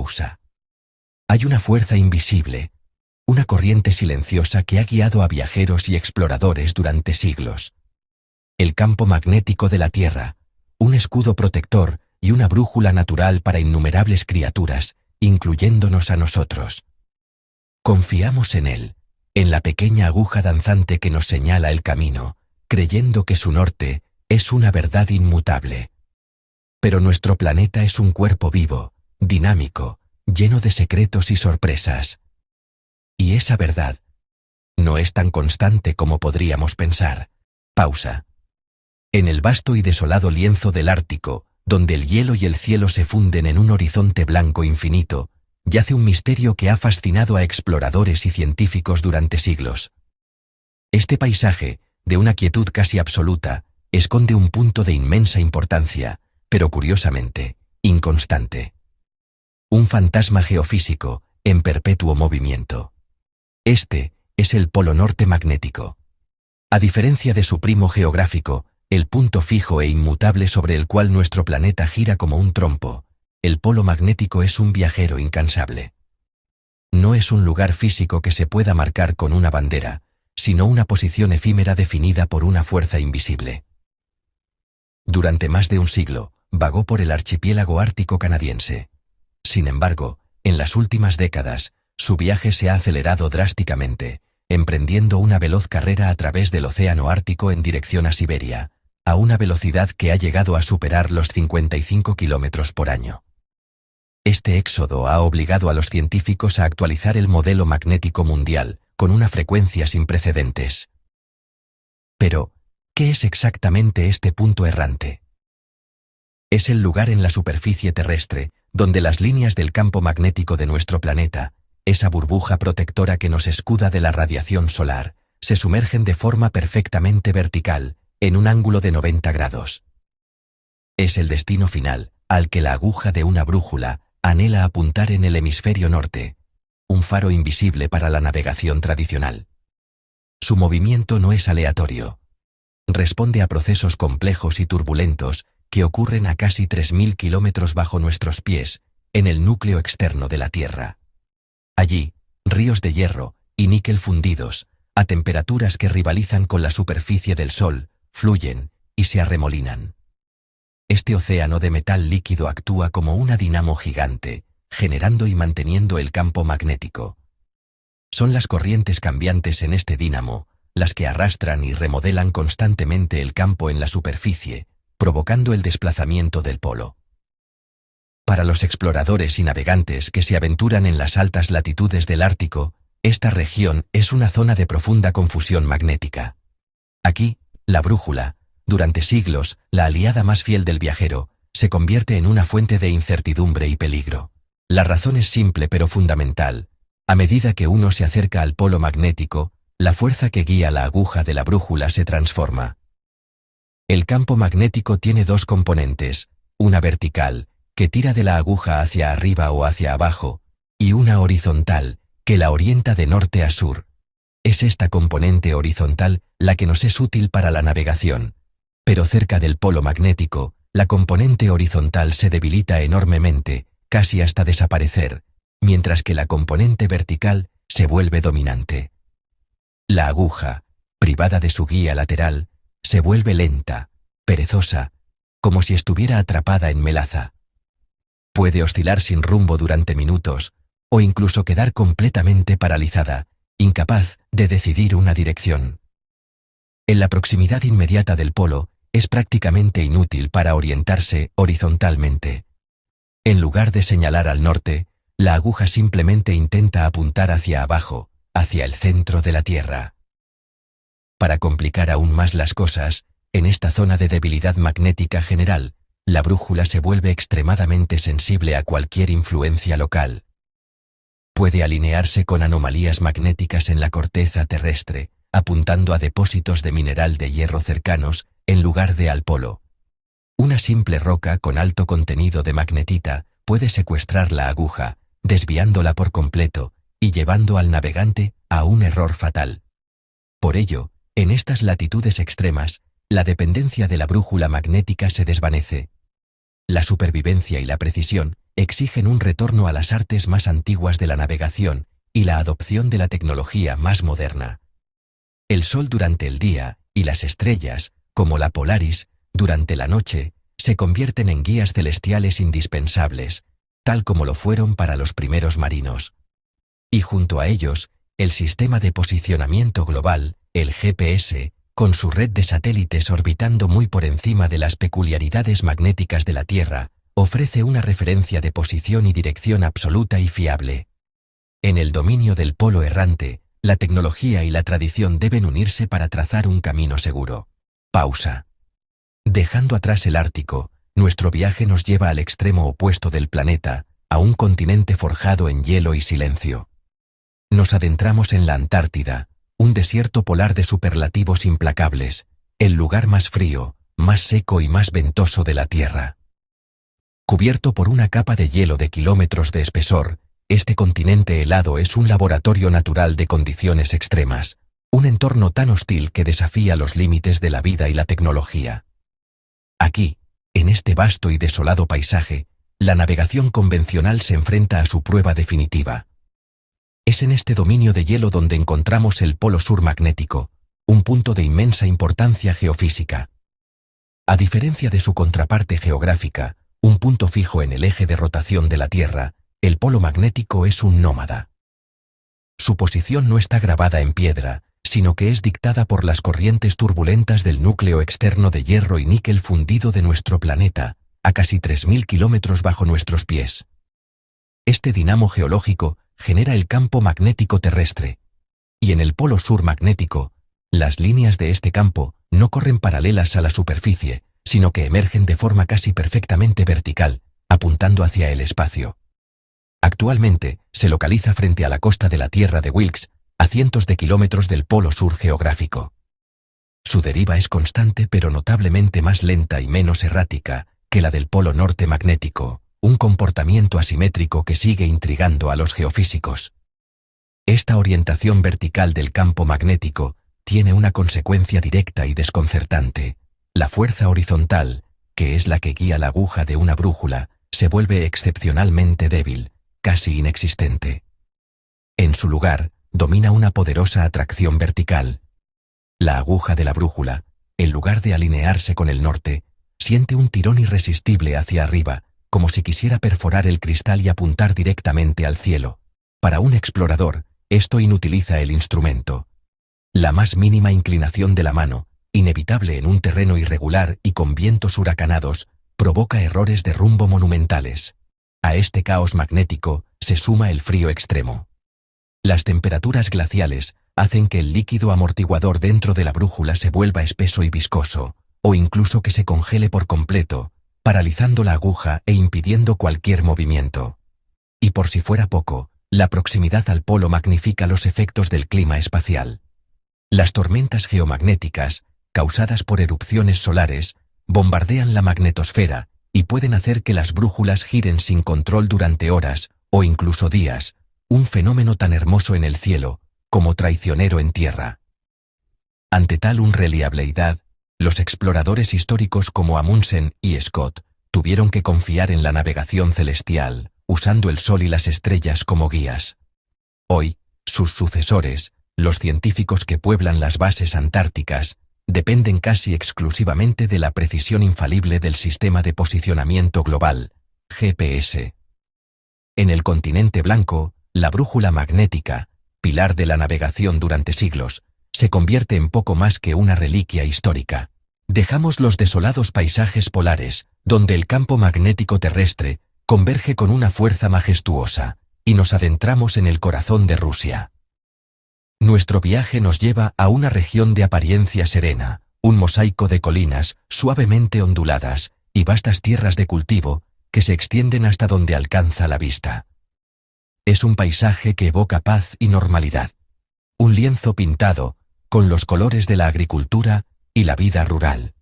pausa. Hay una fuerza invisible, una corriente silenciosa que ha guiado a viajeros y exploradores durante siglos. El campo magnético de la Tierra, un escudo protector y una brújula natural para innumerables criaturas, incluyéndonos a nosotros. Confiamos en él, en la pequeña aguja danzante que nos señala el camino, creyendo que su norte es una verdad inmutable. Pero nuestro planeta es un cuerpo vivo, dinámico, lleno de secretos y sorpresas. Y esa verdad no es tan constante como podríamos pensar. Pausa. En el vasto y desolado lienzo del Ártico, donde el hielo y el cielo se funden en un horizonte blanco infinito, yace un misterio que ha fascinado a exploradores y científicos durante siglos. Este paisaje, de una quietud casi absoluta, esconde un punto de inmensa importancia, pero curiosamente, inconstante. Un fantasma geofísico, en perpetuo movimiento. Este es el Polo Norte magnético. A diferencia de su primo geográfico, el punto fijo e inmutable sobre el cual nuestro planeta gira como un trompo, el polo magnético es un viajero incansable. No es un lugar físico que se pueda marcar con una bandera, sino una posición efímera definida por una fuerza invisible. Durante más de un siglo, vagó por el archipiélago ártico canadiense. Sin embargo, en las últimas décadas, su viaje se ha acelerado drásticamente, emprendiendo una veloz carrera a través del océano Ártico en dirección a Siberia, a una velocidad que ha llegado a superar los 55 kilómetros por año. Este éxodo ha obligado a los científicos a actualizar el modelo magnético mundial, con una frecuencia sin precedentes. Pero, ¿qué es exactamente este punto errante? Es el lugar en la superficie terrestre, donde las líneas del campo magnético de nuestro planeta, esa burbuja protectora que nos escuda de la radiación solar, se sumergen de forma perfectamente vertical, en un ángulo de 90 grados. Es el destino final, al que la aguja de una brújula anhela apuntar en el hemisferio norte, un faro invisible para la navegación tradicional. Su movimiento no es aleatorio. Responde a procesos complejos y turbulentos que ocurren a casi 3000 kilómetros bajo nuestros pies, en el núcleo externo de la Tierra. Allí, ríos de hierro y níquel fundidos, a temperaturas que rivalizan con la superficie del Sol, fluyen y se arremolinan. Este océano de metal líquido actúa como una dinamo gigante, generando y manteniendo el campo magnético. Son las corrientes cambiantes en este dínamo, las que arrastran y remodelan constantemente el campo en la superficie, provocando el desplazamiento del polo. Para los exploradores y navegantes que se aventuran en las altas latitudes del Ártico, esta región es una zona de profunda confusión magnética. Aquí, la brújula, durante siglos, la aliada más fiel del viajero, se convierte en una fuente de incertidumbre y peligro. La razón es simple pero fundamental. A medida que uno se acerca al polo magnético, la fuerza que guía la aguja de la brújula se transforma. El campo magnético tiene dos componentes, una vertical, que tira de la aguja hacia arriba o hacia abajo, y una horizontal, que la orienta de norte a sur. Es esta componente horizontal la que nos es útil para la navegación, pero cerca del polo magnético, la componente horizontal se debilita enormemente, casi hasta desaparecer, mientras que la componente vertical se vuelve dominante. La aguja, privada de su guía lateral, se vuelve lenta, perezosa, como si estuviera atrapada en melaza. Puede oscilar sin rumbo durante minutos, o incluso quedar completamente paralizada, incapaz de decidir una dirección. En la proximidad inmediata del polo, es prácticamente inútil para orientarse horizontalmente. En lugar de señalar al norte, la aguja simplemente intenta apuntar hacia abajo, hacia el centro de la Tierra. Para complicar aún más las cosas, en esta zona de debilidad magnética general, la brújula se vuelve extremadamente sensible a cualquier influencia local. Puede alinearse con anomalías magnéticas en la corteza terrestre, apuntando a depósitos de mineral de hierro cercanos, en lugar de al polo. Una simple roca con alto contenido de magnetita puede secuestrar la aguja, desviándola por completo y llevando al navegante a un error fatal. Por ello, en estas latitudes extremas, la dependencia de la brújula magnética se desvanece. La supervivencia y la precisión exigen un retorno a las artes más antiguas de la navegación y la adopción de la tecnología más moderna. El Sol durante el día y las estrellas, como la Polaris, durante la noche, se convierten en guías celestiales indispensables, tal como lo fueron para los primeros marinos. Y junto a ellos, el Sistema de Posicionamiento Global, el GPS, con su red de satélites orbitando muy por encima de las peculiaridades magnéticas de la Tierra, ofrece una referencia de posición y dirección absoluta y fiable. En el dominio del polo errante, la tecnología y la tradición deben unirse para trazar un camino seguro. Pausa. Dejando atrás el Ártico, nuestro viaje nos lleva al extremo opuesto del planeta, a un continente forjado en hielo y silencio. Nos adentramos en la Antártida, un desierto polar de superlativos implacables, el lugar más frío, más seco y más ventoso de la Tierra. Cubierto por una capa de hielo de kilómetros de espesor, este continente helado es un laboratorio natural de condiciones extremas, un entorno tan hostil que desafía los límites de la vida y la tecnología. Aquí, en este vasto y desolado paisaje, la navegación convencional se enfrenta a su prueba definitiva. Es en este dominio de hielo donde encontramos el polo sur magnético, un punto de inmensa importancia geofísica. A diferencia de su contraparte geográfica, un punto fijo en el eje de rotación de la Tierra, el polo magnético es un nómada. Su posición no está grabada en piedra, sino que es dictada por las corrientes turbulentas del núcleo externo de hierro y níquel fundido de nuestro planeta, a casi 3.000 kilómetros bajo nuestros pies. Este dinamo geológico genera el campo magnético terrestre, y en el polo sur magnético, las líneas de este campo no corren paralelas a la superficie, sino que emergen de forma casi perfectamente vertical, apuntando hacia el espacio. Actualmente, se localiza frente a la costa de la Tierra de Wilkes, a cientos de kilómetros del polo sur geográfico. Su deriva es constante pero notablemente más lenta y menos errática que la del polo norte magnético, un comportamiento asimétrico que sigue intrigando a los geofísicos. Esta orientación vertical del campo magnético tiene una consecuencia directa y desconcertante. La fuerza horizontal, que es la que guía la aguja de una brújula, se vuelve excepcionalmente débil, casi inexistente. En su lugar, domina una poderosa atracción vertical. La aguja de la brújula, en lugar de alinearse con el norte, siente un tirón irresistible hacia arriba, como si quisiera perforar el cristal y apuntar directamente al cielo. Para un explorador, esto inutiliza el instrumento. La más mínima inclinación de la mano, inevitable en un terreno irregular y con vientos huracanados, provoca errores de rumbo monumentales. A este caos magnético se suma el frío extremo. Las temperaturas glaciales hacen que el líquido amortiguador dentro de la brújula se vuelva espeso y viscoso, o incluso que se congele por completo, paralizando la aguja e impidiendo cualquier movimiento. Y por si fuera poco, la proximidad al polo magnifica los efectos del clima espacial. Las tormentas geomagnéticas, causadas por erupciones solares, bombardean la magnetosfera y pueden hacer que las brújulas giren sin control durante horas o incluso días, un fenómeno tan hermoso en el cielo como traicionero en tierra. Ante tal unreliabilidad, los exploradores históricos como Amundsen y Scott tuvieron que confiar en la navegación celestial, usando el Sol y las estrellas como guías. Hoy, sus sucesores, los científicos que pueblan las bases antárticas, dependen casi exclusivamente de la precisión infalible del Sistema de Posicionamiento Global, GPS. En el continente blanco, la brújula magnética, pilar de la navegación durante siglos, se convierte en poco más que una reliquia histórica. Dejamos los desolados paisajes polares, donde el campo magnético terrestre converge con una fuerza majestuosa, y nos adentramos en el corazón de Rusia. Nuestro viaje nos lleva a una región de apariencia serena, un mosaico de colinas suavemente onduladas y vastas tierras de cultivo que se extienden hasta donde alcanza la vista. Es un paisaje que evoca paz y normalidad. Un lienzo pintado con los colores de la agricultura y la vida rural.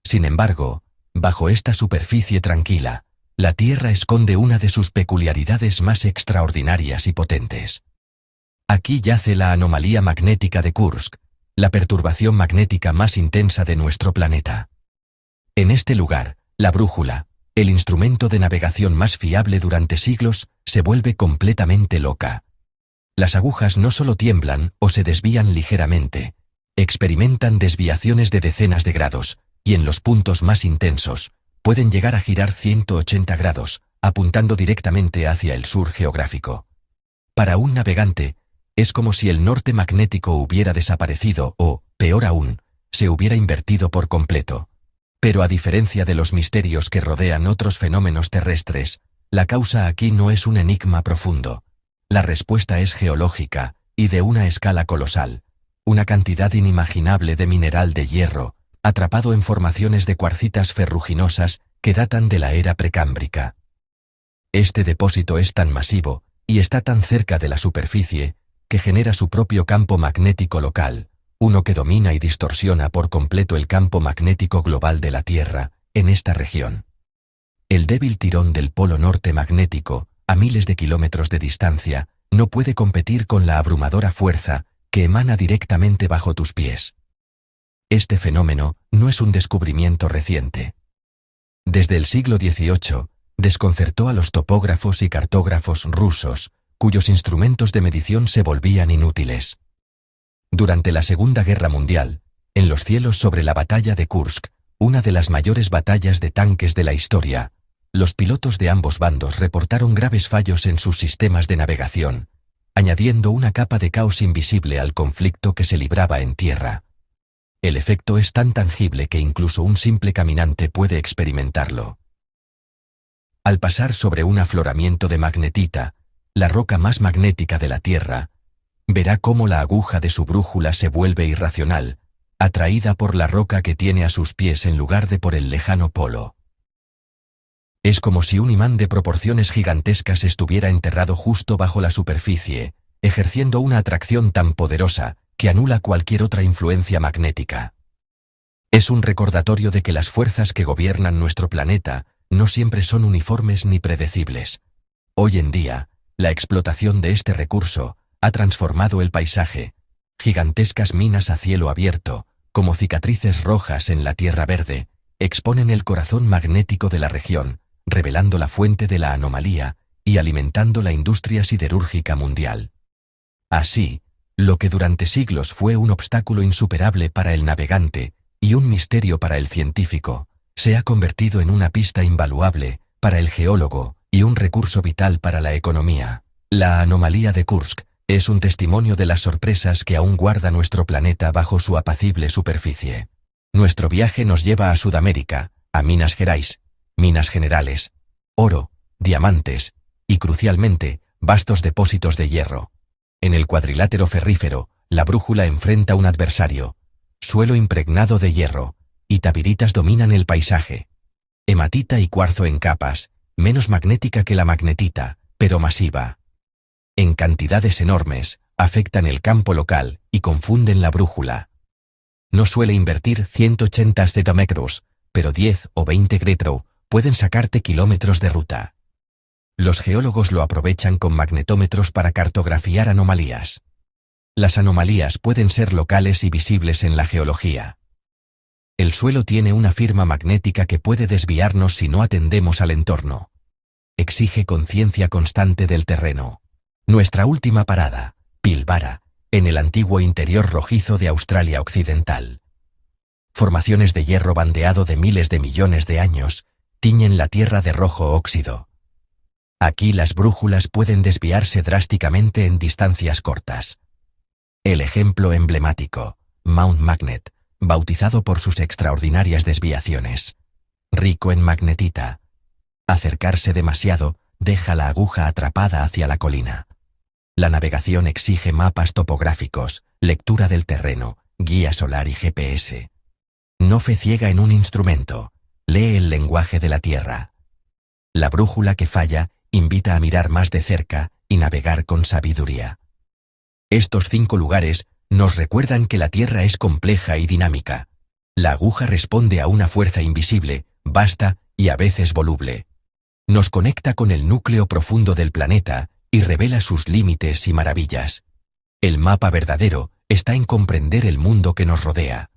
Sin embargo, bajo esta superficie tranquila, la Tierra esconde una de sus peculiaridades más extraordinarias y potentes. Aquí yace la anomalía magnética de Kursk, la perturbación magnética más intensa de nuestro planeta. En este lugar, la brújula, El instrumento de navegación más fiable durante siglos se vuelve completamente loca. Las agujas no solo tiemblan o se desvían ligeramente, experimentan desviaciones de decenas de grados, y en los puntos más intensos, pueden llegar a girar 180 grados, apuntando directamente hacia el sur geográfico. Para un navegante, es como si el norte magnético hubiera desaparecido o, peor aún, se hubiera invertido por completo. Pero a diferencia de los misterios que rodean otros fenómenos terrestres, la causa aquí no es un enigma profundo. La respuesta es geológica, y de una escala colosal. Una cantidad inimaginable de mineral de hierro, atrapado en formaciones de cuarcitas ferruginosas que datan de la era precámbrica. Este depósito es tan masivo, y está tan cerca de la superficie, que genera su propio campo magnético local, uno que domina y distorsiona por completo el campo magnético global de la Tierra, en esta región. El débil tirón del polo norte magnético, a miles de kilómetros de distancia, no puede competir con la abrumadora fuerza que emana directamente bajo tus pies. Este fenómeno no es un descubrimiento reciente. Desde el siglo XVIII, desconcertó a los topógrafos y cartógrafos rusos, cuyos instrumentos de medición se volvían inútiles. Durante la Segunda Guerra Mundial, en los cielos sobre la batalla de Kursk, una de las mayores batallas de tanques de la historia, los pilotos de ambos bandos reportaron graves fallos en sus sistemas de navegación, añadiendo una capa de caos invisible al conflicto que se libraba en tierra. El efecto es tan tangible que incluso un simple caminante puede experimentarlo. Al pasar sobre un afloramiento de magnetita, la roca más magnética de la Tierra, verá cómo la aguja de su brújula se vuelve irracional, atraída por la roca que tiene a sus pies en lugar de por el lejano polo. Es como si un imán de proporciones gigantescas estuviera enterrado justo bajo la superficie, ejerciendo una atracción tan poderosa que anula cualquier otra influencia magnética. Es un recordatorio de que las fuerzas que gobiernan nuestro planeta no siempre son uniformes ni predecibles. Hoy en día, la explotación de este recurso ha transformado el paisaje. Gigantescas minas a cielo abierto, como cicatrices rojas en la tierra verde, exponen el corazón magnético de la región, revelando la fuente de la anomalía y alimentando la industria siderúrgica mundial. Así, lo que durante siglos fue un obstáculo insuperable para el navegante y un misterio para el científico, se ha convertido en una pista invaluable para el geólogo y un recurso vital para la economía. La anomalía de Kursk es un testimonio de las sorpresas que aún guarda nuestro planeta bajo su apacible superficie. Nuestro viaje nos lleva a Sudamérica, a Minas Gerais, minas generales, oro, diamantes y, crucialmente, vastos depósitos de hierro. En el cuadrilátero ferrífero, la brújula enfrenta un adversario, suelo impregnado de hierro, y tabiritas dominan el paisaje. Hematita y cuarzo en capas, menos magnética que la magnetita, pero masiva. En cantidades enormes, afectan el campo local y confunden la brújula. No suele invertir 180 zetamecros, pero 10 o 20 gretro pueden sacarte kilómetros de ruta. Los geólogos lo aprovechan con magnetómetros para cartografiar anomalías. Las anomalías pueden ser locales y visibles en la geología. El suelo tiene una firma magnética que puede desviarnos si no atendemos al entorno. Exige conciencia constante del terreno. Nuestra última parada, Pilbara, en el antiguo interior rojizo de Australia Occidental. Formaciones de hierro bandeado de miles de millones de años tiñen la tierra de rojo óxido. Aquí las brújulas pueden desviarse drásticamente en distancias cortas. El ejemplo emblemático, Mount Magnet, bautizado por sus extraordinarias desviaciones. Rico en magnetita. Acercarse demasiado deja la aguja atrapada hacia la colina. La navegación exige mapas topográficos, lectura del terreno, guía solar y GPS. No fe ciega en un instrumento, lee el lenguaje de la Tierra. La brújula que falla invita a mirar más de cerca y navegar con sabiduría. Estos 5 lugares nos recuerdan que la Tierra es compleja y dinámica. La aguja responde a una fuerza invisible, vasta y a veces voluble. Nos conecta con el núcleo profundo del planeta y revela sus límites y maravillas. El mapa verdadero está en comprender el mundo que nos rodea.